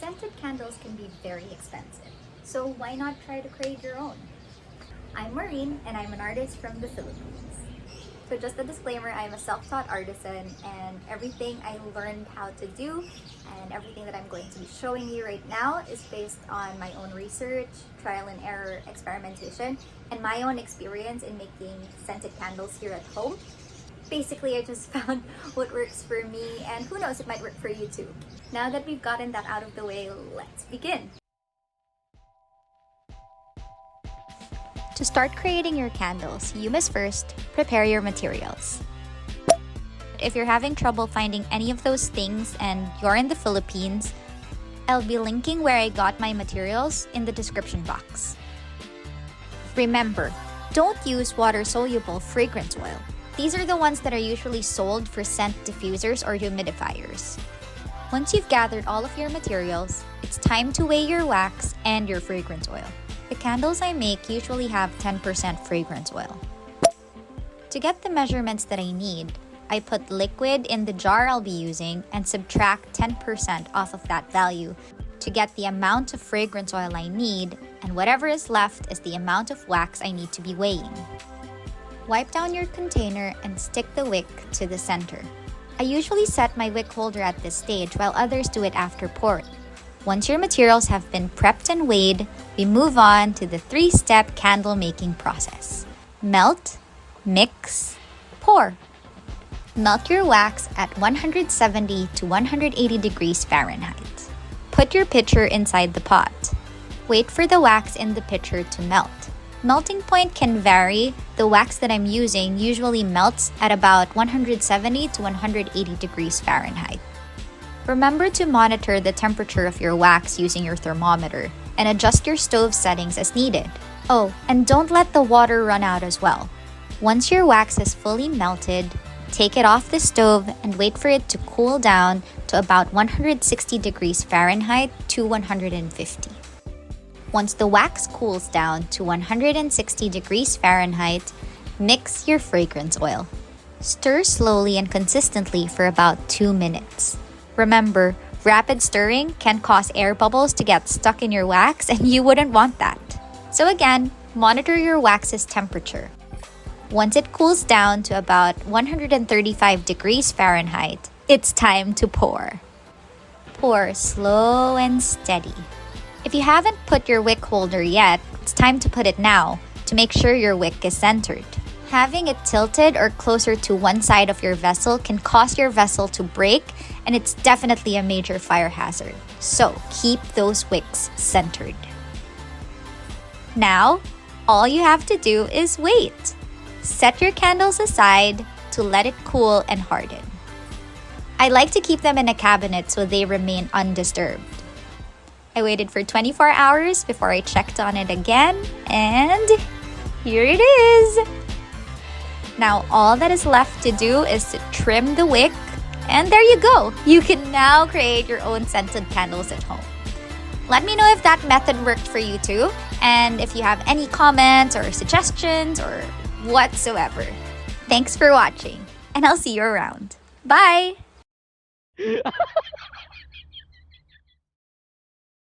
Scented candles can be very expensive, so why not try to create your own? I'm Maureen, and I'm an artist from the Philippines. So just a disclaimer, I'm a self-taught artisan, and everything I learned how to do and everything that I'm going to be showing you right now is based on my own research, trial and error, experimentation, and my own experience in making scented candles here at home. Basically, I just found what works for me, and who knows, it might work for you too. Now that we've gotten that out of the way, let's begin. To start creating your candles, you must first prepare your materials. If you're having trouble finding any of those things and you're in the Philippines, I'll be linking where I got my materials in the description box. Remember, don't use water-soluble fragrance oil. These are the ones that are usually sold for scent diffusers or humidifiers. Once you've gathered all of your materials, it's time to weigh your wax and your fragrance oil. The candles I make usually have 10% fragrance oil. To get the measurements that I need, I put liquid in the jar I'll be using and subtract 10% off of that value to get the amount of fragrance oil I need, and whatever is left is the amount of wax I need to be weighing. Wipe down your container and stick the wick to the center. I usually set my wick holder at this stage while others do it after pouring. Once your materials have been prepped and weighed, we move on to the 3-step candle making process. Melt, mix, pour. Melt your wax at 170 to 180 degrees Fahrenheit. Put your pitcher inside the pot. Wait for the wax in the pitcher to melt. Melting point can vary. The wax that I'm using usually melts at about 170 to 180 degrees Fahrenheit. Remember to monitor the temperature of your wax using your thermometer and adjust your stove settings as needed. Oh, and don't let the water run out as well. Once your wax is fully melted, take it off the stove and wait for it to cool down to about 160 degrees Fahrenheit to 150. Once the wax cools down to 160 degrees Fahrenheit, mix your fragrance oil. Stir slowly and consistently for about 2 minutes. Remember, rapid stirring can cause air bubbles to get stuck in your wax, and you wouldn't want that. So again, monitor your wax's temperature. Once it cools down to about 135 degrees Fahrenheit, it's time to pour. Pour slow and steady. If you haven't put your wick holder yet, it's time to put it now to make sure your wick is centered. Having it tilted or closer to one side of your vessel can cause your vessel to break, and it's definitely a major fire hazard. So keep those wicks centered. Now, all you have to do is wait. Set your candles aside to let it cool and harden. I like to keep them in a cabinet so they remain undisturbed. I waited for 24 hours before I checked on it again, and here it is! Now all that is left to do is to trim the wick, and there you go! You can now create your own scented candles at home. Let me know if that method worked for you too, and if you have any comments or suggestions or whatsoever. Thanks for watching, and I'll see you around. Bye!